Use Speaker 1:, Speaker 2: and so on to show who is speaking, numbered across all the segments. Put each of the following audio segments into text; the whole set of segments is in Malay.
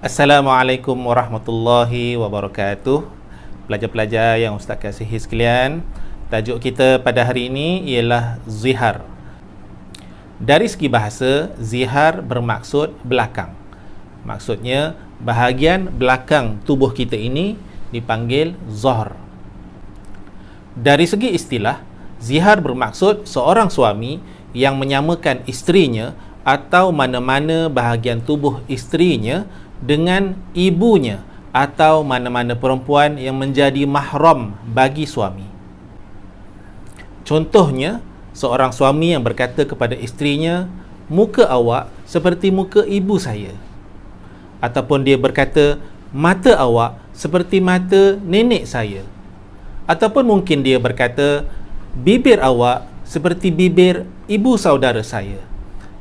Speaker 1: Assalamualaikum warahmatullahi wabarakatuh. Pelajar-pelajar yang Ustaz kasihi sekalian, tajuk kita pada hari ini ialah zihar. Dari segi bahasa, zihar bermaksud belakang. Maksudnya, bahagian belakang tubuh kita ini dipanggil zahr. Dari segi istilah, zihar bermaksud seorang suami yang menyamakan isterinya atau mana-mana bahagian tubuh isterinya dengan ibunya atau mana-mana perempuan yang menjadi mahram bagi suami. Contohnya, seorang suami yang berkata kepada isterinya, "Muka awak seperti muka ibu saya." Ataupun dia berkata, "Mata awak seperti mata nenek saya." Ataupun mungkin dia berkata, "Bibir awak seperti bibir ibu saudara saya."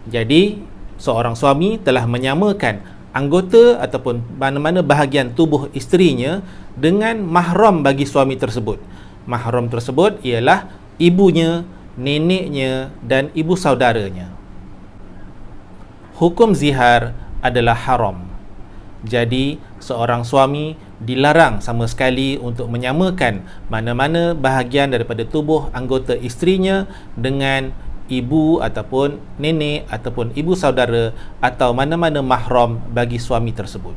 Speaker 1: Jadi, seorang suami telah menyamakan anggota ataupun mana-mana bahagian tubuh isterinya dengan mahram bagi suami tersebut. Mahram tersebut ialah ibunya, neneknya dan ibu saudaranya. Hukum zihar adalah haram. Jadi, seorang suami dilarang sama sekali untuk menyamakan mana-mana bahagian daripada tubuh anggota isterinya dengan ibu ataupun nenek ataupun ibu saudara atau mana-mana mahram bagi suami tersebut.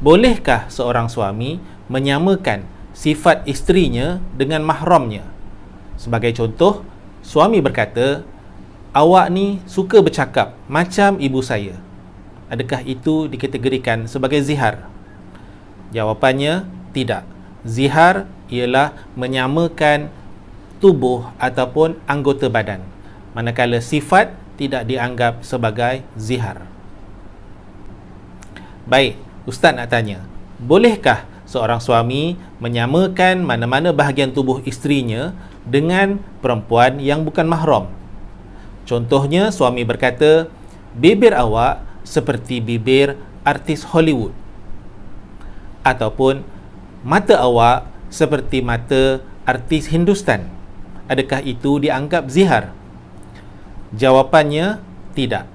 Speaker 1: Bolehkah seorang suami menyamakan sifat isterinya dengan mahramnya? Sebagai contoh, suami berkata, "Awak ni suka bercakap macam ibu saya." Adakah itu dikategorikan sebagai zihar? Jawapannya, tidak. Zihar ialah menyamakan tubuh ataupun anggota badan, manakala sifat tidak dianggap sebagai zihar. Baik, Ustaz nak tanya, bolehkah seorang suami menyamakan mana-mana bahagian tubuh isterinya dengan perempuan yang bukan mahram? Contohnya, suami berkata, "Bibir awak seperti bibir artis Hollywood." Ataupun, "Mata awak seperti mata artis Hindustan." Adakah itu dianggap zihar? Jawapannya, tidak.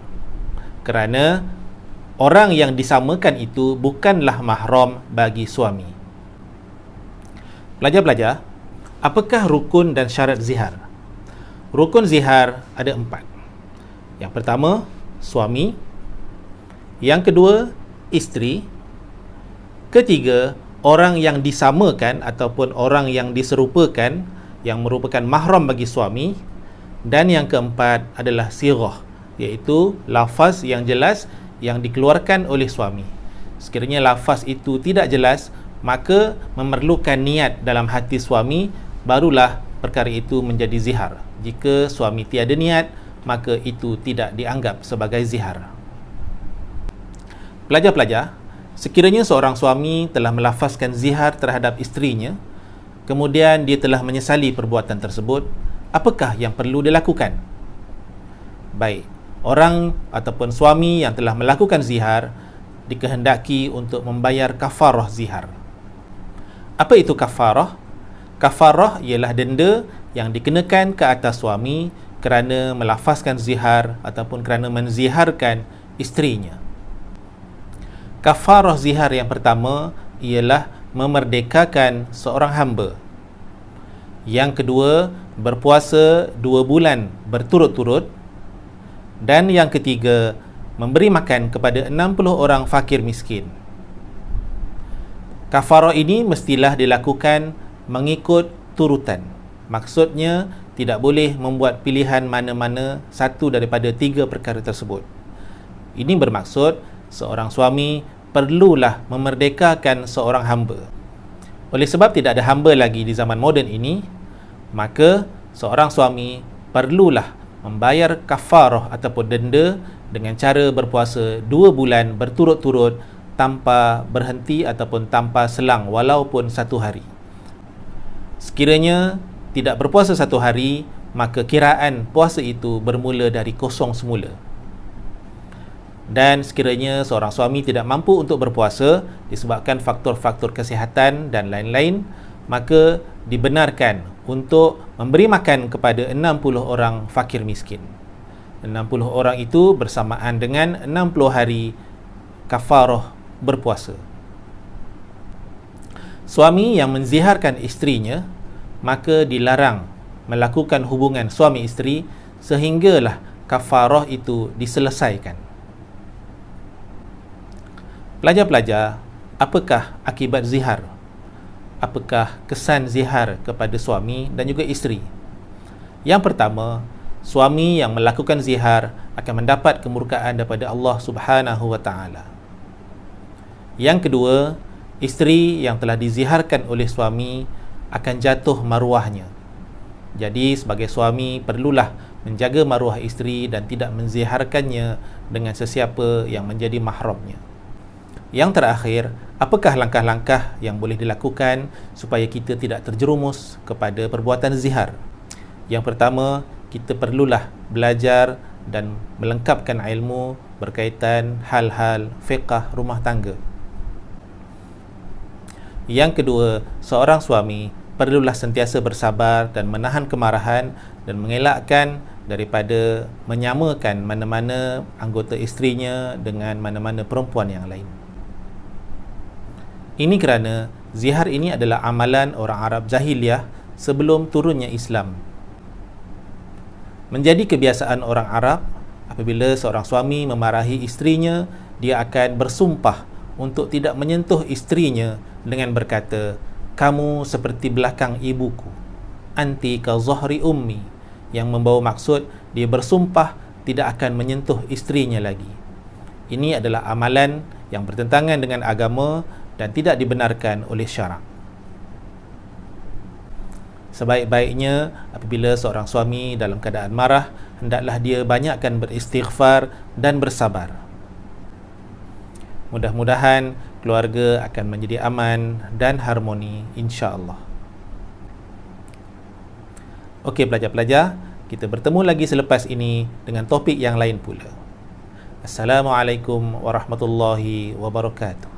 Speaker 1: Kerana orang yang disamakan itu bukanlah mahram bagi suami. Pelajar-pelajar, apakah rukun dan syarat zihar? Rukun zihar ada 4. Yang pertama, suami. Yang kedua, isteri. Ketiga, orang yang disamakan ataupun orang yang diserupakan yang merupakan mahram bagi suami. Dan yang keempat adalah sirah, iaitu lafaz yang jelas yang dikeluarkan oleh suami. Sekiranya lafaz itu tidak jelas, maka memerlukan niat dalam hati suami, barulah perkara itu menjadi zihar. Jika suami tiada niat, maka itu tidak dianggap sebagai zihar. Pelajar-pelajar, sekiranya seorang suami telah melafazkan zihar terhadap isterinya, kemudian dia telah menyesali perbuatan tersebut, apakah yang perlu dilakukan? Baik, orang ataupun suami yang telah melakukan zihar dikehendaki untuk membayar kafarah zihar. Apa itu kafarah? Kafarah ialah denda yang dikenakan ke atas suami kerana melafazkan zihar ataupun kerana menziharkan isterinya. Kafarah zihar yang pertama ialah memerdekakan seorang hamba. Yang kedua, berpuasa 2 bulan berturut-turut. Dan yang ketiga, memberi makan kepada 60 orang fakir miskin. Kafarah ini mestilah dilakukan mengikut turutan. Maksudnya, tidak boleh membuat pilihan mana-mana satu daripada 3 perkara tersebut. Ini bermaksud seorang suami perlulah memerdekakan seorang hamba. Oleh sebab tidak ada hamba lagi di zaman moden ini, maka seorang suami perlulah membayar kafarah ataupun denda dengan cara berpuasa 2 bulan berturut-turut tanpa berhenti ataupun tanpa selang walaupun 1 hari. Sekiranya tidak berpuasa 1 hari, maka kiraan puasa itu bermula dari kosong semula. Dan sekiranya seorang suami tidak mampu untuk berpuasa disebabkan faktor-faktor kesihatan dan lain-lain, maka dibenarkan untuk memberi makan kepada 60 orang fakir miskin. 60 orang itu bersamaan dengan 60 hari kafarah berpuasa. Suami yang menziharkan isterinya, maka dilarang melakukan hubungan suami isteri sehinggalah kafarah itu diselesaikan. Pelajar-pelajar, apakah akibat zihar? Apakah kesan zihar kepada suami dan juga isteri? Yang pertama, suami yang melakukan zihar akan mendapat kemurkaan daripada Allah Subhanahu wa taala. Yang kedua, isteri yang telah diziharkan oleh suami akan jatuh maruahnya. Jadi sebagai suami perlulah menjaga maruah isteri dan tidak menziharkannya dengan sesiapa yang menjadi mahramnya. Yang terakhir, apakah langkah-langkah yang boleh dilakukan supaya kita tidak terjerumus kepada perbuatan zihar? Yang pertama, kita perlulah belajar dan melengkapkan ilmu berkaitan hal-hal fiqh rumah tangga. Yang kedua, seorang suami perlulah sentiasa bersabar dan menahan kemarahan dan mengelakkan daripada menyamakan mana-mana anggota isterinya dengan mana-mana perempuan yang lain. Ini kerana zihar ini adalah amalan orang Arab jahiliyah sebelum turunnya Islam. Menjadi kebiasaan orang Arab, apabila seorang suami memarahi isterinya, dia akan bersumpah untuk tidak menyentuh isterinya dengan berkata, "Kamu seperti belakang ibuku, anti ka zahri ummi," yang membawa maksud dia bersumpah tidak akan menyentuh isterinya lagi. Ini adalah amalan yang bertentangan dengan agama dan tidak dibenarkan oleh syarak. Sebaik-baiknya apabila seorang suami dalam keadaan marah, hendaklah dia banyakkan beristighfar dan bersabar. Mudah-mudahan keluarga akan menjadi aman dan harmoni, insya-Allah. Okey pelajar-pelajar, kita bertemu lagi selepas ini dengan topik yang lain pula. Assalamualaikum warahmatullahi wabarakatuh.